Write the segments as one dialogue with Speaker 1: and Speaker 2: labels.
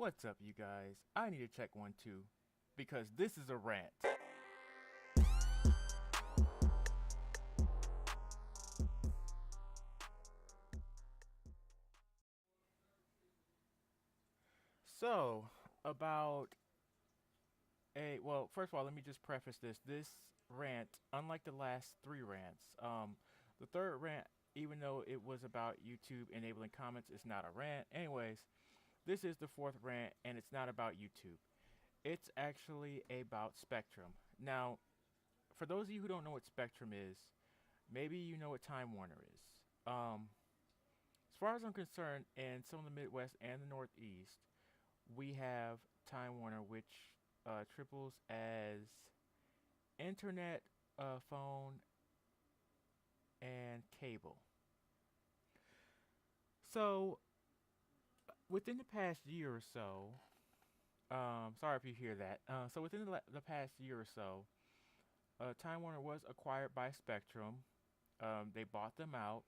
Speaker 1: What's up, you guys? I need to check one too, because this is a rant. So, about first of all, let me just preface this. This rant, unlike the last three rants, the third rant, even though it was about YouTube enabling comments, is not a rant. Anyways, this is the fourth rant, and it's not about YouTube. It's actually about Spectrum. Now, for those of you who don't know what Spectrum is, maybe you know what Time Warner is. As far as I'm concerned, in some of the Midwest and the Northeast, we have Time Warner, which triples as internet, phone, and cable. So, within the past year or so, sorry if you hear that. So, within the past year or so, Time Warner was acquired by Spectrum. They bought them out.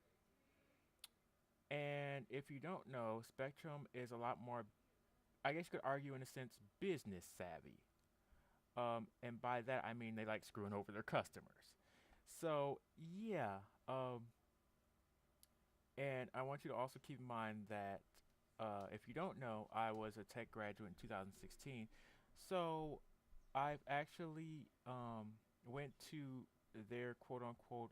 Speaker 1: And if you don't know, Spectrum is a lot more, I guess you could argue in a sense, business savvy. And by that I mean they like screwing over their customers. So yeah, and I want you to also keep in mind that if you don't know, I was a tech graduate in 2016. So I've actually went to their quote unquote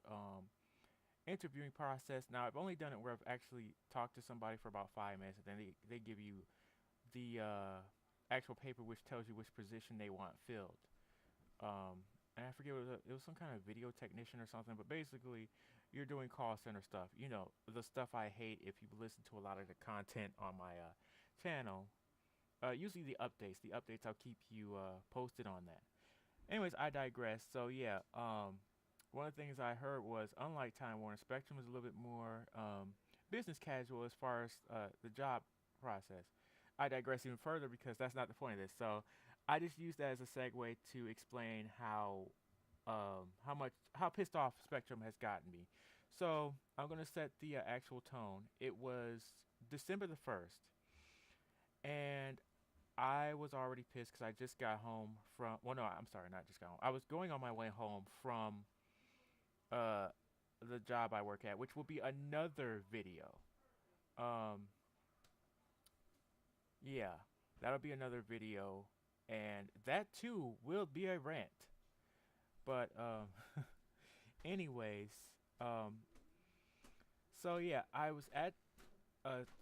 Speaker 1: interviewing process. Now I've only done it where I've actually talked to somebody for about 5 minutes, and then they give you the actual paper which tells you which position they want filled. And I forget what it was some kind of video technician or something, but basically you're doing call center stuff. You know, the stuff I hate if you listen to a lot of the content on my channel. Usually the updates. The updates I'll keep you posted on that. Anyways, I digress. So yeah, one of the things I heard was unlike Time Warner, Spectrum is a little bit more business casual as far as the job process. I digress even further because that's not the point of this. So I just used that as a segue to explain how pissed off Spectrum has gotten me. So I'm gonna set the actual tone. It was December the 1st, and I was already pissed because I just got home from. Well, no, I'm sorry, not just got home. I was going on my way home from uh the job I work at, which will be another video. Um, yeah, that'll be another video, and that too will be a rant. But anyways, so yeah, I was at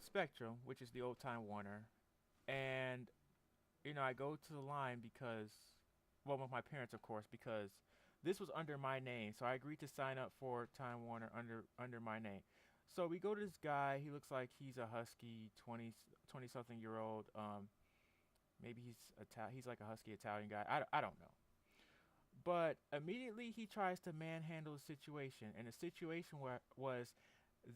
Speaker 1: Spectrum, which is the old Time Warner, and I go to the line because, well, with my parents, of course, because this was under my name, so I agreed to sign up for Time Warner under my name. So we go to this guy. He looks like he's a husky 20 something year old. Maybe he's like a husky Italian guy. I don't know. But immediately he tries to manhandle the situation, and the situation was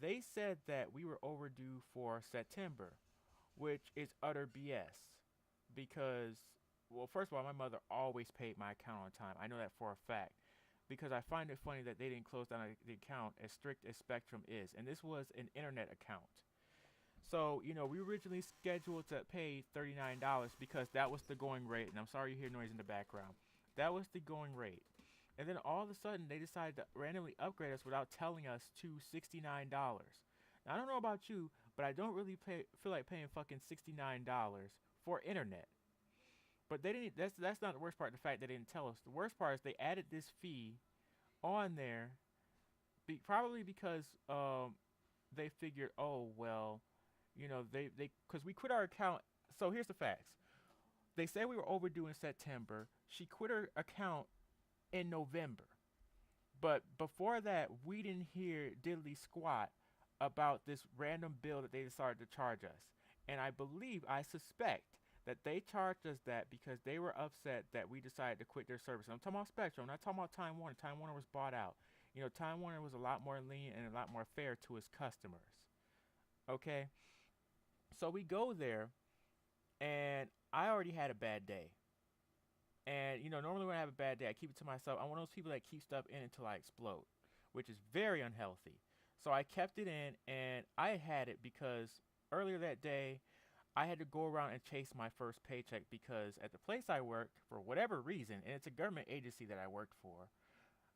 Speaker 1: they said that we were overdue for September, which is utter BS. Because, well, first of all, my mother always paid my account on time. I know that for a fact. Because I find it funny that they didn't close down the account as strict as Spectrum is. And this was an internet account. So, we originally scheduled to pay $39 because that was the going rate. And I'm sorry you hear noise in the background. That was the going rate. And then all of a sudden, they decided to randomly upgrade us without telling us to $69. Now, I don't know about you, but I don't really feel like paying fucking $69 for internet. But they didn't. That's not the worst part. The fact they didn't tell us. The worst part is they added this fee on there, probably because they figured, oh well, they because we quit our account. So here's the facts. They said we were overdue in September. She quit her account in November. But before that, we didn't hear diddly squat about this random bill that they decided to charge us. And I suspect that they charged us that because they were upset that we decided to quit their service. I'm talking about Spectrum. I'm not talking about Time Warner. Time Warner was bought out. Time Warner was a lot more lenient and a lot more fair to its customers. Okay? So we go there, and I already had a bad day. And normally when I have a bad day, I keep it to myself. I'm one of those people that keep stuff in until I explode, which is very unhealthy. So I kept it in, and I had it because earlier that day, I had to go around and chase my first paycheck because at the place I worked, for whatever reason, and it's a government agency that I worked for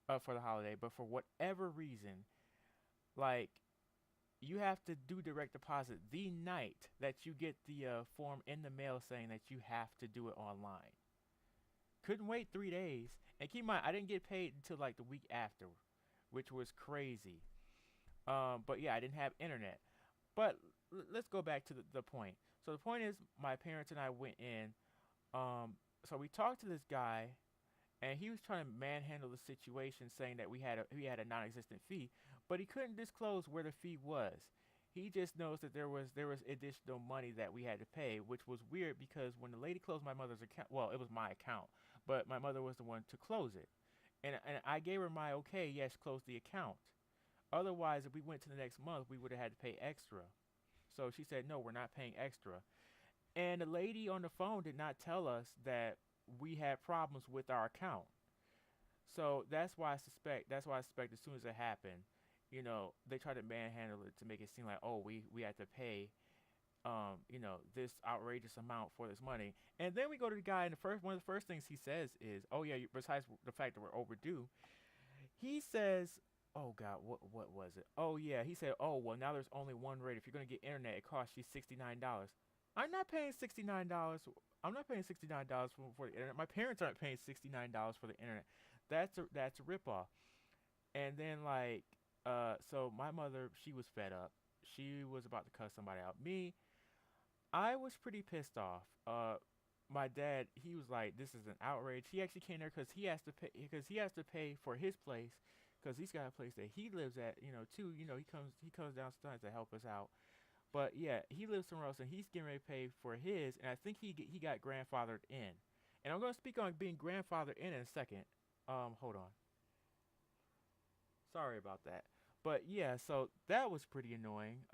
Speaker 1: the holiday, but for whatever reason, like you have to do direct deposit the night that you get the form in the mail saying that you have to do it online. Couldn't wait 3 days, and keep in mind I didn't get paid until like the week after, which was crazy. But yeah, I didn't have internet. But let's go back to the point. So the point is, my parents and I went in. So we talked to this guy, and he was trying to manhandle the situation, saying that we had a non-existent fee, but he couldn't disclose where the fee was. He just knows that there was additional money that we had to pay, which was weird because when the lady closed my mother's account, well, it was my account, but my mother was the one to close it, and I gave her my okay, yes, close the account. Otherwise, if we went to the next month, we would have had to pay extra. So she said, no, we're not paying extra. And the lady on the phone did not tell us that we had problems with our account. So that's why I suspect as soon as it happened, they tried to manhandle it to make it seem like, oh, we had to pay this outrageous amount for this money. And then we go to the guy, and one of the first things he says is, oh yeah, besides the fact that we're overdue, he says, oh God, what was it? Oh yeah, he said, oh well, now there's only one rate. If you're gonna get internet, it costs you $69. I'm not paying $69. I'm not paying $69 for the internet. My parents aren't paying $69 for the internet. That's a ripoff. And then so my mother, she was fed up. She was about to cuss somebody out. Me, I was pretty pissed off. My dad, he was like, "This is an outrage." He actually came there because he has to pay for his place because he's got a place that he lives at, too. He comes down sometimes to help us out. But yeah, he lives somewhere else and he's getting ready to pay for his, and I think he got grandfathered in. And I'm gonna speak on being grandfathered in a second. Hold on. Sorry about that. But yeah, so that was pretty annoying.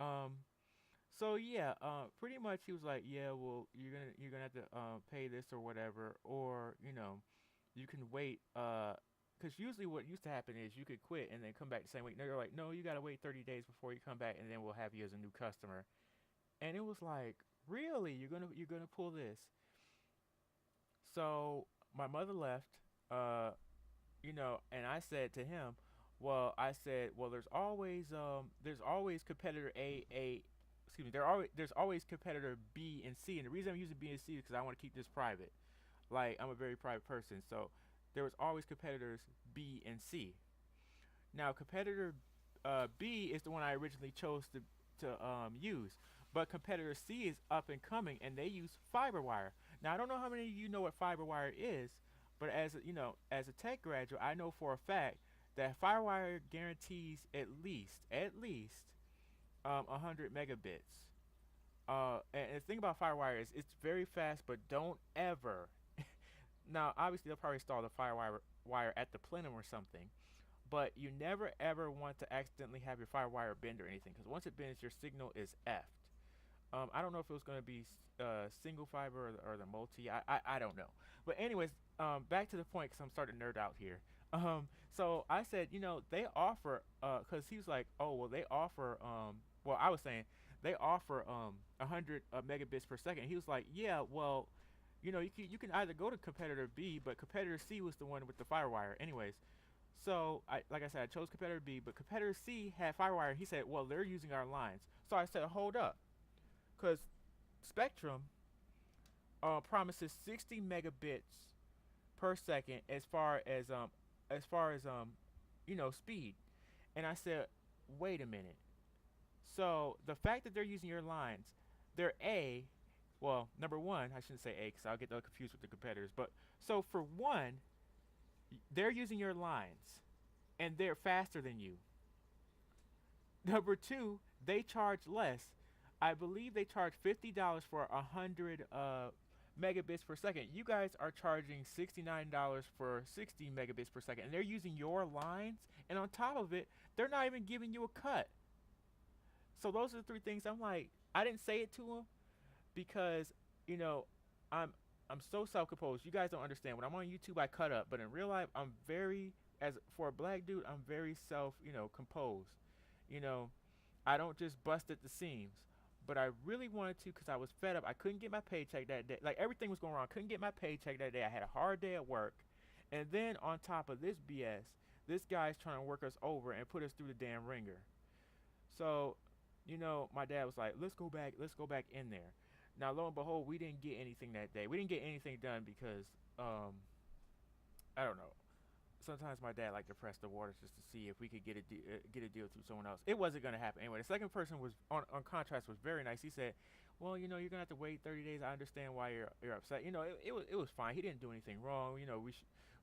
Speaker 1: So yeah, pretty much he was like, yeah, well, you're gonna have to pay this or whatever, or you can wait. Because usually what used to happen is you could quit and then come back the same week. No, they're like, no, you gotta wait 30 days before you come back, and then we'll have you as a new customer. And it was like, really, you're gonna pull this? So my mother left. Uh, and I said to him, well, there's always competitor A, excuse me, there's always competitor B and C, and the reason I'm using B and C is because I want to keep this private. Like I'm a very private person, so there was always competitors B and C. Now competitor B is the one I originally chose to use, but competitor C is up and coming, and they use fiberwire. Now I don't know how many of you know what fiberwire is, but as a tech graduate, I know for a fact that FireWire guarantees at least 100 megabits. And the thing about FireWire is it's very fast, but don't ever. Now, obviously, they'll probably install the FireWire wire at the plenum or something, but you never ever want to accidentally have your FireWire bend or anything, because once it bends, your signal is effed. I don't know if it was going to be single fiber or the multi. I don't know. But anyways, back to the point because I'm starting to nerd out here. So I said, they offer, because he was like, oh, well, they offer, well, I was saying, they offer 100 megabits per second. He was like, yeah, well, you can either go to competitor B, but competitor C was the one with the firewire. Anyways, so like I said, I chose competitor B, but competitor C had firewire. He said, well, they're using our lines. So I said, hold up, because Spectrum promises 60 megabits per second as far as speed. And I said, wait a minute. So the fact that they're using your lines, they're well, number one, I shouldn't say A because I'll get confused with the competitors. But so for one, they're using your lines, and they're faster than you. Number two, they charge less. I believe they charge $50 for 100 megabits per second. You guys are charging $69 for 60 megabits per second, and they're using your lines. And on top of it, they're not even giving you a cut. So those are the three things. I'm like, I didn't say it to him because I'm so self-composed. You guys don't understand. When I'm on YouTube, I cut up, but in real life, I'm very as for a black dude, I'm very composed. You know, I don't just bust at the seams. but I really wanted to because I was fed up. I couldn't get my paycheck that day. Like everything was going wrong. I couldn't get my paycheck that day. I had a hard day at work, and then on top of this BS, this guy's trying to work us over and put us through the damn ringer. So, my dad was like, let's go back in there. Now, lo and behold, we didn't get anything that day. We didn't get anything done because, I don't know. Sometimes my dad liked to press the waters just to see if we could get a deal through someone else. It wasn't gonna happen anyway. The second person was on contrast was very nice. He said, "Well, you're gonna have to wait 30 days. I understand why you're upset. It was fine. He didn't do anything wrong.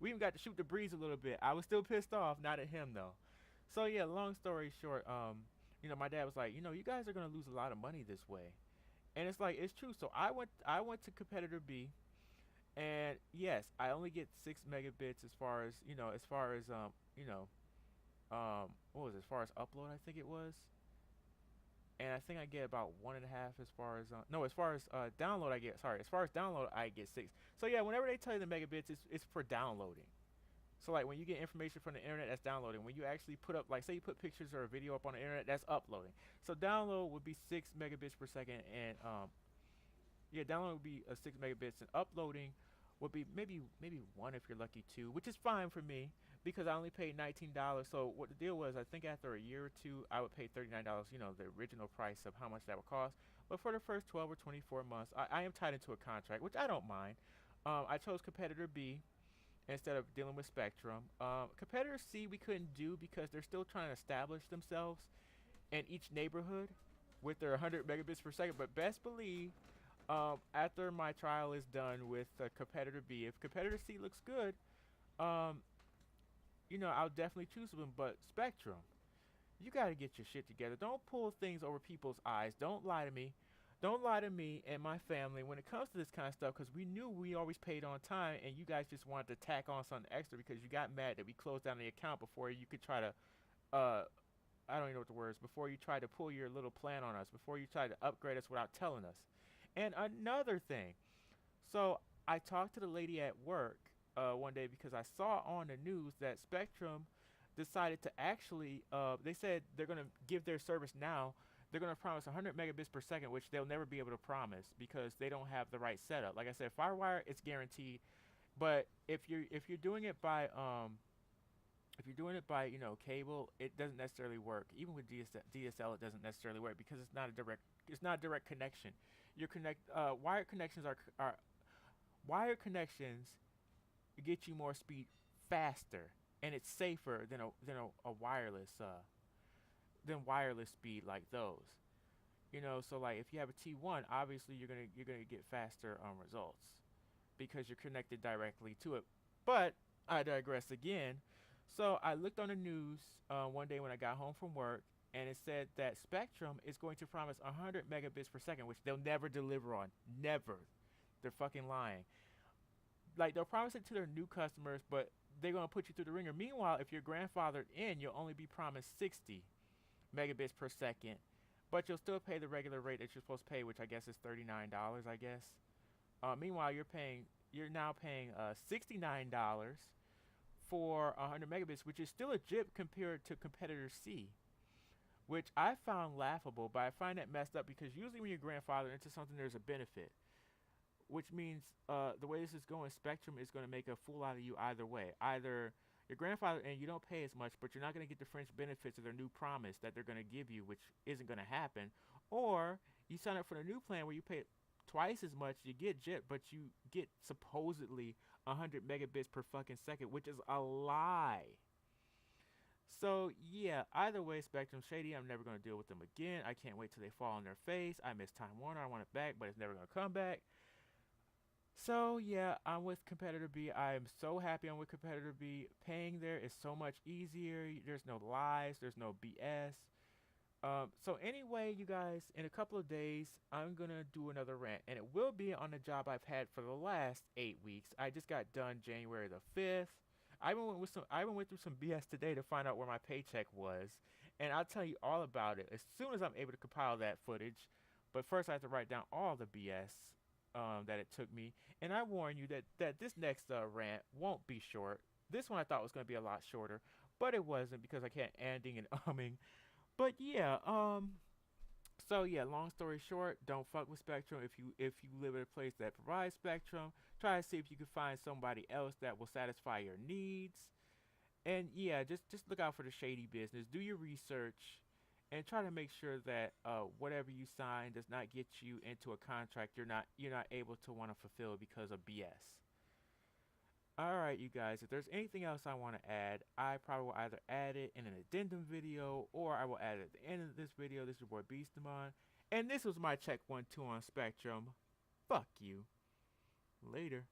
Speaker 1: We even got to shoot the breeze a little bit. I was still pissed off, not at him though. So yeah, long story short, my dad was like, you guys are gonna lose a lot of money this way, and it's like it's true. So I went to competitor B, and yes, I only get 6 megabits what was it, as far as upload, I think it was, and I think I get about 1.5 as far as no, as far as download I get, sorry, as far as download I get 6. So yeah, whenever they tell you the megabits, it's for downloading. So like when you get information from the internet, that's downloading. When you actually put up, like say you put pictures or a video up on the internet, that's uploading. So download would be 6 megabits per second, and yeah, download would be 6 megabits, and uploading would be maybe one if you're lucky, two, which is fine for me because I only paid $19. So what the deal was, I think after a year or two, I would pay $39. The original price of how much that would cost. But for the first 12 or 24 months, I am tied into a contract, which I don't mind. I chose competitor B instead of dealing with Spectrum. Competitor C we couldn't do because they're still trying to establish themselves in each neighborhood with their 100 megabits per second. But best believe, after my trial is done with competitor B, if competitor C looks good, I'll definitely choose them. But Spectrum, you got to get your shit together. Don't pull things over people's eyes. Don't lie to me. Don't lie to me and my family when it comes to this kind of stuff, because we knew we always paid on time, and you guys just wanted to tack on something extra because you got mad that we closed down the account before you could try to, I don't even know what the word is, before you tried to pull your little plan on us, before you tried to upgrade us without telling us. And another thing, so I talked to the lady at work one day because I saw on the news that Spectrum decided to actually, they said they're going to give their service now. They're going to promise 100 megabits per second, which they'll never be able to promise because they don't have the right setup. Like I said, fiberwire, it's guaranteed, but if you're doing it by cable, it doesn't necessarily work. Even with DSL, it doesn't necessarily work because it's not a direct connection. Your wired connections get you more speed faster, and it's safer than a wireless speed like those. So like if you have a T1, obviously you're gonna get faster results because you're connected directly to it. But I digress again. So I looked on the news one day when I got home from work, and it said that Spectrum is going to promise 100 megabits per second, which they'll never deliver on. Never. They're fucking lying. Like they'll promise it to their new customers, but they're gonna put you through the ringer. Meanwhile, if you're grandfathered in, you'll only be promised 60 megabits per second, but you'll still pay the regular rate that you're supposed to pay, which I guess is $39. I guess. Meanwhile, you're now paying $69 for 100 megabits, which is still a jip compared to competitor C, which I found laughable. But I find that messed up because usually when you're grandfathered into something, there's a benefit, which means the way this is going, Spectrum is going to make a fool out of you either way. Either your grandfather and you don't pay as much, but you're not going to get the fringe benefits of their new promise that they're going to give you, which isn't going to happen. Or you sign up for the new plan where you pay twice as much, you get JIT, but you get supposedly 100 megabits per fucking second, which is a lie. So yeah, either way, Spectrum shady. I'm never going to deal with them again. I can't wait till they fall on their face. I miss Time Warner. I want it back, but it's never going to come back. So yeah, I'm with competitor B. I am so happy I'm with competitor B. Paying there is so much easier. There's no lies. There's no BS. So anyway, you guys, in a couple of days, I'm going to do another rant. And it will be on the job I've had for the last 8 weeks. I just got done January the 5th. I even went through some BS today to find out where my paycheck was. And I'll tell you all about it as soon as I'm able to compile that footage. But first I have to write down all the BS that it took me. And I warn you that this next rant won't be short. This one I thought was going to be a lot shorter, but it wasn't because I kept ending and umming. But yeah, So yeah, long story short, don't fuck with Spectrum. If you live in a place that provides Spectrum, try to see if you can find somebody else that will satisfy your needs. And yeah, just look out for the shady business. Do your research, and try to make sure that whatever you sign does not get you into a contract you're not able to want to fulfill because of BS. All right, you guys. If there's anything else I want to add, I probably will either add it in an addendum video or I will add it at the end of this video. This is your boy Beastamon, and this was my check 1 2 on Spectrum. Fuck you. Later.